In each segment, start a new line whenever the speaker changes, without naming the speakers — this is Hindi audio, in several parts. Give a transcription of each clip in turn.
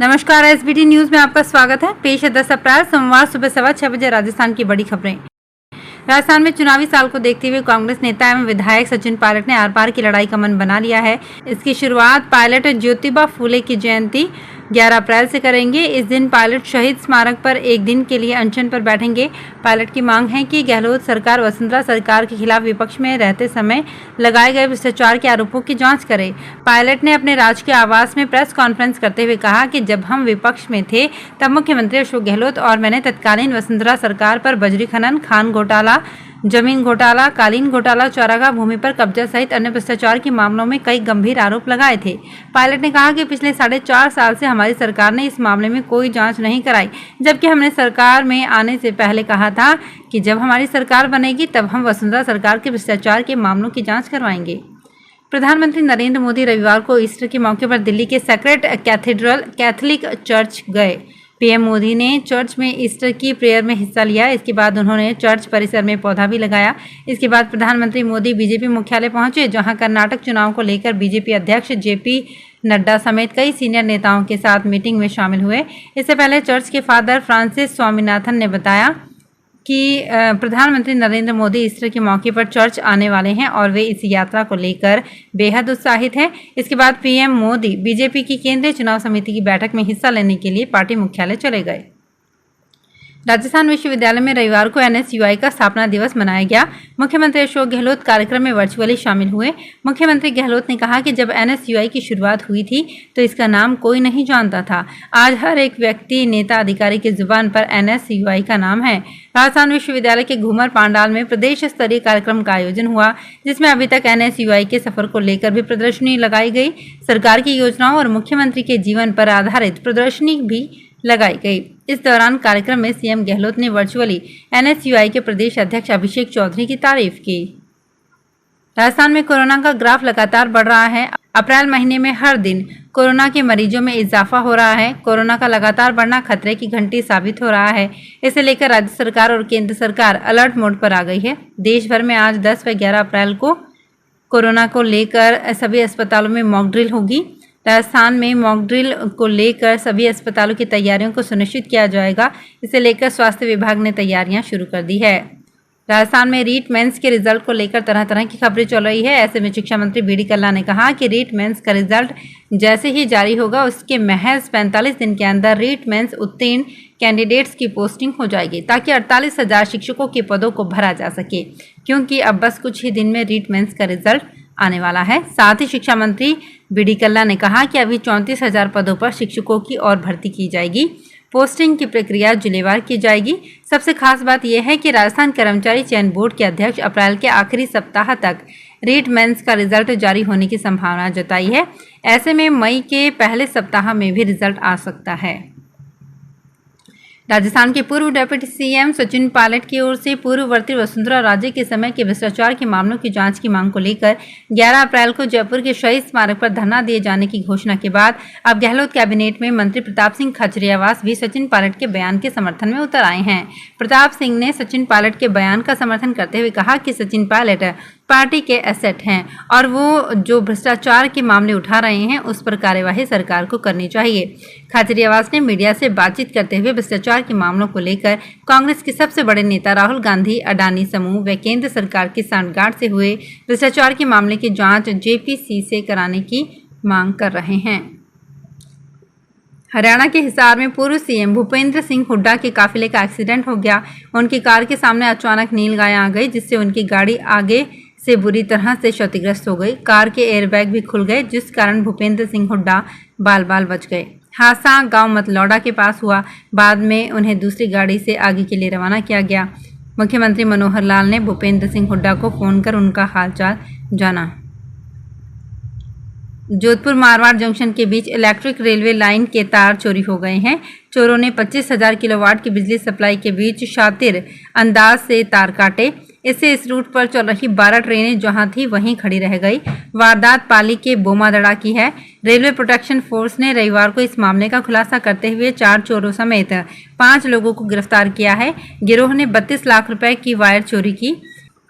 नमस्कार, एसबीटी न्यूज में आपका स्वागत है। पेश है 10 अप्रैल सोमवार सुबह 6:15 बजे राजस्थान की बड़ी खबरें। राजस्थान में चुनावी साल को देखते हुए कांग्रेस नेता एवं विधायक सचिन पायलट ने आर पार की लड़ाई का मन बना लिया है। इसकी शुरुआत पायलट ज्योतिबा फूले की जयंती 11 अप्रैल से करेंगे। इस दिन पायलट शहीद स्मारक पर एक दिन के लिए अनशन पर बैठेंगे। पायलट की मांग है कि गहलोत सरकार वसुंधरा सरकार के खिलाफ विपक्ष में रहते समय लगाए गए भ्रष्टाचार के आरोपों की जांच करे। पायलट ने अपने राजकीय आवास में प्रेस कॉन्फ्रेंस करते हुए कहा कि जब हम विपक्ष में थे तब मुख्यमंत्री अशोक गहलोत और मैंने तत्कालीन वसुंधरा सरकार पर बजरी खनन, खान घोटाला, जमीन घोटाला, कालीन घोटाला, चौराहा भूमि पर कब्जा सहित अन्य भ्रष्टाचार के मामलों में कई गंभीर आरोप लगाए थे। पायलट ने कहा कि पिछले 4.5 साल से हमारी सरकार ने इस मामले में कोई जांच नहीं कराई, जबकि हमने सरकार में आने से पहले कहा था कि जब हमारी सरकार बनेगी तब हम वसुंधरा सरकार के भ्रष्टाचार के मामलों की जांच करवाएंगे। प्रधानमंत्री नरेंद्र मोदी रविवार को ईस्टर के मौके पर दिल्ली के सेक्रेड कैथेड्रल कैथोलिक चर्च गए। पीएम मोदी ने चर्च में ईस्टर की प्रेयर में हिस्सा लिया। इसके बाद उन्होंने चर्च परिसर में पौधा भी लगाया। इसके बाद प्रधानमंत्री मोदी बीजेपी मुख्यालय पहुंचे, जहां कर्नाटक चुनाव को लेकर बीजेपी अध्यक्ष जेपी नड्डा समेत कई सीनियर नेताओं के साथ मीटिंग में शामिल हुए। इससे पहले चर्च के फादर फ्रांसिस स्वामीनाथन ने बताया कि प्रधानमंत्री नरेंद्र मोदी ईस्टर के मौके पर चर्च आने वाले हैं और वे इस यात्रा को लेकर बेहद उत्साहित हैं। इसके बाद पीएम मोदी बीजेपी की केंद्रीय चुनाव समिति की बैठक में हिस्सा लेने के लिए पार्टी मुख्यालय चले गए। राजस्थान विश्वविद्यालय में रविवार को एनएसयूआई का स्थापना दिवस मनाया गया। मुख्यमंत्री अशोक गहलोत कार्यक्रम में वर्चुअली शामिल हुए। मुख्यमंत्री गहलोत ने कहा कि जब एनएसयूआई की शुरुआत हुई थी तो इसका नाम कोई नहीं जानता था। आज हर एक व्यक्ति, नेता, अधिकारी की जुबान पर एनएसयूआई का नाम है। राजस्थान विश्वविद्यालय के घूमर पांडाल में प्रदेश स्तरीय कार्यक्रम का आयोजन हुआ, जिसमें अभी तक एनएसयूआई के सफर को लेकर भी प्रदर्शनी लगाई गई। सरकार की योजनाओं और मुख्यमंत्री के जीवन पर आधारित प्रदर्शनी भी लगाई गई। इस दौरान कार्यक्रम में सीएम गहलोत ने वर्चुअली एनएसयूआई के प्रदेश अध्यक्ष अभिषेक चौधरी की तारीफ की। राजस्थान में कोरोना का ग्राफ लगातार बढ़ रहा है। अप्रैल महीने में हर दिन कोरोना के मरीजों में इजाफा हो रहा है। कोरोना का लगातार बढ़ना खतरे की घंटी साबित हो रहा है। इसे लेकर राज्य सरकार और केंद्र सरकार अलर्ट मोड पर आ गई है। देश भर में आज 10 व 11 अप्रैल को कोरोना को लेकर सभी अस्पतालों में मॉक ड्रिल होगी। राजस्थान में मॉक ड्रिल को लेकर सभी अस्पतालों की तैयारियों को सुनिश्चित किया जाएगा। इसे लेकर स्वास्थ्य विभाग ने तैयारियां शुरू कर दी है। राजस्थान में रीट मेंस के रिजल्ट को लेकर तरह तरह की खबरें चल रही है। ऐसे में शिक्षा मंत्री बीडी कल्ला ने कहा कि रीट मेंस का रिजल्ट जैसे ही जारी होगा उसके महज 45 दिन के अंदर रीट मेंस उत्तीर्ण कैंडिडेट्स की पोस्टिंग हो जाएगी, ताकि 48,000 शिक्षकों के पदों को भरा जा सके, क्योंकि अब बस कुछ ही दिन में रीट मेंस का रिजल्ट आने वाला है। साथ ही शिक्षा मंत्री बीडी कल्ला ने कहा कि अभी 34,000 पदों पर शिक्षकों की और भर्ती की जाएगी। पोस्टिंग की प्रक्रिया जिलेवार की जाएगी। सबसे खास बात यह है कि राजस्थान कर्मचारी चयन बोर्ड के अध्यक्ष अप्रैल के आखिरी सप्ताह तक रीट मेंस का रिजल्ट जारी होने की संभावना जताई है। ऐसे में मई के पहले सप्ताह में भी रिजल्ट आ सकता है। राजस्थान के पूर्व डिप्टी सीएम सचिन पायलट की ओर से पूर्ववर्ती वसुंधरा राज्य के समय के भ्रष्टाचार के मामलों की जांच की मांग को लेकर 11 अप्रैल को जयपुर के शहीद स्मारक पर धरना दिए जाने की घोषणा के बाद अब गहलोत कैबिनेट में मंत्री प्रताप सिंह खजरियावास भी सचिन पायलट के बयान के समर्थन में उतर आए हैं। प्रताप सिंह ने सचिन पायलट के बयान का समर्थन करते हुए कहा कि सचिन पायलट पार्टी के एसेट हैं और वो जो भ्रष्टाचार के मामले उठा रहे हैं उस पर कार्यवाही सरकार को करनी चाहिए। खजरियावास ने मीडिया से बातचीत करते हुए भ्रष्टाचार के मामलों को लेकर कांग्रेस के सबसे बड़े नेता राहुल गांधी, अडानी समूह व केंद्र सरकार की सांठगांठ से हुए भ्रष्टाचार के मामले की जांच जेपीसी से कराने की मांग कर रहे हैं। हरियाणा के हिसार में पूर्व सीएम भूपेंद्र सिंह हुड्डा के काफिले का एक्सीडेंट हो गया। उनकी कार के सामने अचानक नीलगाय आ गई, जिससे उनकी गाड़ी आगे से बुरी तरह से क्षतिग्रस्त हो गई। कार के एयरबैग भी खुल गए, जिस कारण भूपेंद्र सिंह हुड्डा बाल बाल बच गए। हादसा गांव मतलौडा के पास हुआ। बाद में उन्हें दूसरी गाड़ी से आगे के लिए रवाना किया गया। मुख्यमंत्री मनोहर लाल ने भूपेंद्र सिंह हुड्डा को फोन कर उनका हालचाल जाना। जोधपुर मारवाड़ जंक्शन के बीच इलेक्ट्रिक रेलवे लाइन के तार चोरी हो गए हैं। चोरों ने 25,000 किलोवाट की बिजली सप्लाई के बीच शातिर अंदाज से तार काटे। इससे इस रूट पर चल रही 12 ट्रेनें जहां थी वहीं खड़ी रह गई। वारदात पाली के बोमादड़ा की है। रेलवे प्रोटेक्शन फोर्स ने रविवार को इस मामले का खुलासा करते हुए 4 चोरों समेत 5 लोगों को गिरफ्तार किया है। गिरोह ने 32 लाख रुपए की वायर चोरी की।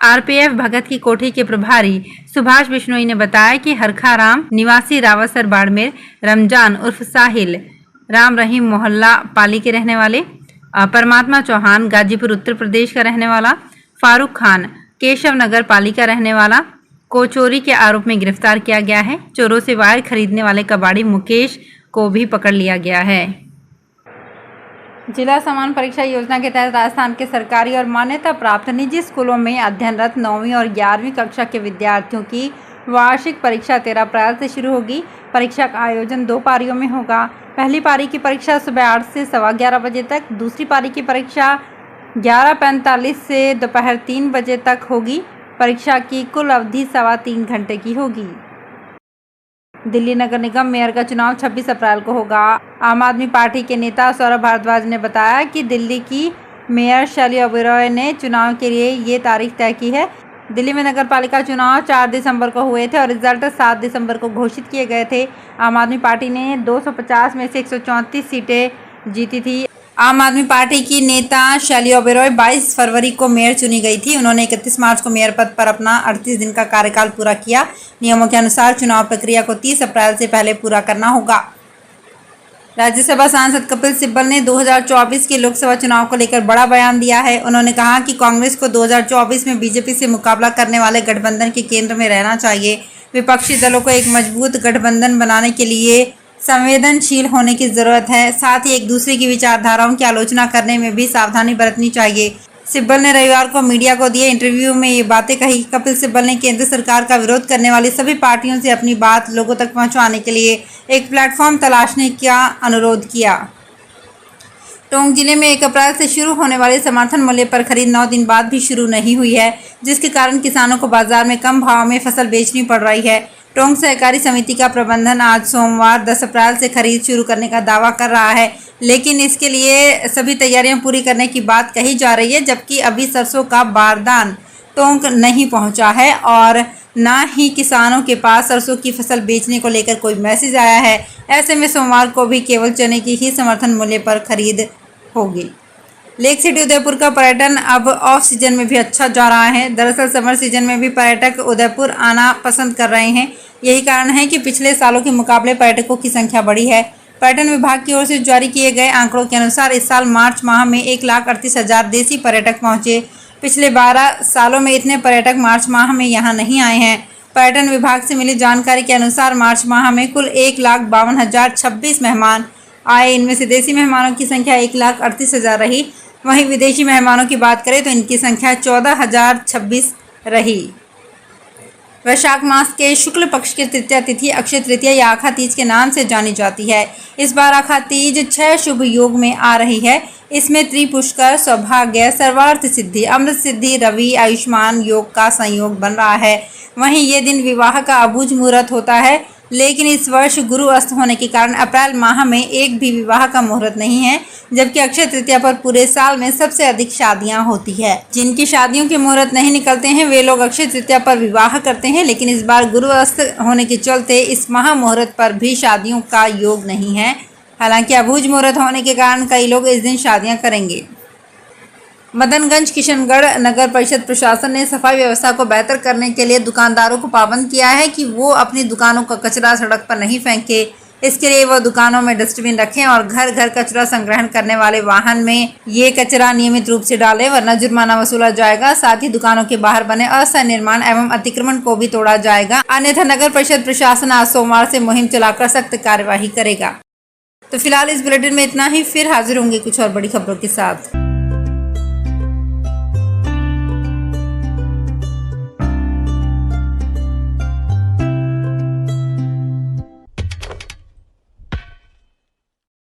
आरपीएफ भगत की कोठी के प्रभारी सुभाष बिश्नोई ने बताया कि हरखाराम निवासी रावसर बाड़मेर, रमजान उर्फ साहिल राम रहीम मोहल्ला पाली के रहने वाले, परमात्मा चौहान गाजीपुर उत्तर प्रदेश का रहने वाला, फारूक खान केशव नगर पाली का रहने वाला को चोरी के आरोप में गिरफ्तार किया गया है। चोरों से वायर खरीदने वाले कबाड़ी मुकेश को भी पकड़ लिया गया है। जिला समान परीक्षा योजना के तहत राजस्थान के सरकारी और मान्यता प्राप्त निजी स्कूलों में अध्ययनरत 9वीं और 11वीं कक्षा के विद्यार्थियों की वार्षिक परीक्षा 13 अप्रैल से शुरू होगी। परीक्षा का आयोजन 2 पारियों में होगा। पहली पारी की परीक्षा सुबह 8 से सवा 11 बजे तक, दूसरी पारी की परीक्षा 11:45 से दोपहर 3 बजे तक होगी। परीक्षा की कुल अवधि 3.25 घंटे की होगी। दिल्ली नगर निगम मेयर का चुनाव 26 अप्रैल को होगा। आम आदमी पार्टी के नेता सौरभ भारद्वाज ने बताया कि दिल्ली की मेयर शैली ओबेरॉय ने चुनाव के लिए ये तारीख तय की है। दिल्ली में नगर पालिका चुनाव 4 दिसंबर को हुए थे और रिजल्ट 7 दिसंबर को घोषित किए गए थे। आम आदमी पार्टी ने 250 में से 134 सीटें जीती थी। आम आदमी पार्टी की नेता शैली ओबेरॉय 22 फरवरी को मेयर चुनी गई थी। उन्होंने 31 मार्च को मेयर पद पर अपना 38 दिन का कार्यकाल पूरा किया। नियमों के अनुसार चुनाव प्रक्रिया को 30 अप्रैल से पहले पूरा करना होगा। राज्यसभा सांसद कपिल सिब्बल ने 2024 के लोकसभा चुनाव को लेकर बड़ा बयान दिया है। उन्होंने कहा कि कांग्रेस को 2024 में बीजेपी से मुकाबला करने वाले गठबंधन के केंद्र में रहना चाहिए। विपक्षी दलों को एक मजबूत गठबंधन बनाने के लिए संवेदनशील होने की जरूरत है। साथ ही एक दूसरे की विचारधाराओं की आलोचना करने में भी सावधानी बरतनी चाहिए। सिब्बल ने रविवार को मीडिया को दिए इंटरव्यू में ये बातें कही। कपिल सिब्बल ने केंद्र सरकार का विरोध करने वाली सभी पार्टियों से अपनी बात लोगों तक पहुंचाने के लिए एक प्लेटफॉर्म तलाशने का अनुरोध किया। टोंक जिले में 1 अप्रैल से शुरू होने वाले समर्थन मूल्य पर खरीद 9 दिन बाद भी शुरू नहीं हुई है, जिसके कारण किसानों को बाजार में कम भाव में फसल बेचनी पड़ रही है। टोंक सहकारी समिति का प्रबंधन आज सोमवार 10 अप्रैल से खरीद शुरू करने का दावा कर रहा है, लेकिन इसके लिए सभी तैयारियां पूरी करने की बात कही जा रही है, जबकि अभी सरसों का बारदान टोंक नहीं पहुंचा है और न ही किसानों के पास सरसों की फसल बेचने को लेकर कोई मैसेज आया है। ऐसे में सोमवार को भी केवल चने की ही समर्थन मूल्य पर खरीद होगी। लेक सिटी उदयपुर का पर्यटन अब ऑफ सीजन में भी अच्छा जा रहा है। दरअसल समर सीजन में भी पर्यटक उदयपुर आना पसंद कर रहे हैं। यही कारण है कि पिछले सालों के मुकाबले पर्यटकों की संख्या बढ़ी है। पर्यटन विभाग की ओर से जारी किए गए आंकड़ों के अनुसार इस साल मार्च माह में 1,38,000 देसी पर्यटक पहुंचे। पिछले 12 सालों में इतने पर्यटक मार्च माह में यहां नहीं आए हैं। पर्यटन विभाग से मिली जानकारी के अनुसार मार्च माह में कुल 1,52,026 मेहमान आए। इनमें से देसी मेहमानों की संख्या 1,38,000 रही। वहीं विदेशी मेहमानों की बात करें तो इनकी संख्या 14,026 रही। वैशाख मास के शुक्ल पक्ष की तृतीया तिथि अक्षय तृतीया या आखा तीज के नाम से जानी जाती है। इस बार आखा तीज 6 शुभ योग में आ रही है। इसमें त्रिपुष्कर, सौभाग्य, सर्वार्थ सिद्धि, अमृत सिद्धि, रवि, आयुष्मान योग का संयोग बन रहा है। वहीं ये दिन विवाह का अबूझ मुहूर्त होता है, लेकिन इस वर्ष गुरु अस्त होने के कारण अप्रैल माह में एक भी विवाह का मुहूर्त नहीं है, जबकि अक्षय तृतीया पर पूरे साल में सबसे अधिक शादियां होती है। जिनकी शादियों के मुहूर्त नहीं निकलते हैं वे लोग अक्षय तृतीया पर विवाह करते हैं, लेकिन इस बार गुरु अस्त होने के चलते इस महा मुहूर्त पर भी शादियों का योग नहीं है। हालांकि अबूझ मुहूर्त होने के कारण कई लोग इस दिन शादियां करेंगे। मदनगंज किशनगढ़ नगर परिषद प्रशासन ने सफाई व्यवस्था को बेहतर करने के लिए दुकानदारों को पाबंद किया है कि वो अपनी दुकानों का कचरा सड़क पर नहीं फेंके। इसके लिए वो दुकानों में डस्टबिन रखें और घर घर कचरा संग्रहण करने वाले वाहन में ये कचरा नियमित रूप से डालें, वरना जुर्माना वसूला जाएगा। साथ ही दुकानों के बाहर बने अस्थायी निर्माण एवं अतिक्रमण को भी तोड़ा जाएगा, अन्यथा नगर परिषद प्रशासन आज सोमवार से मुहिम चलाकर सख्त कार्यवाही करेगा। तो फिलहाल इस बुलेटिन में इतना ही। फिर हाजिर होंगे कुछ और बड़ी खबरों के साथ।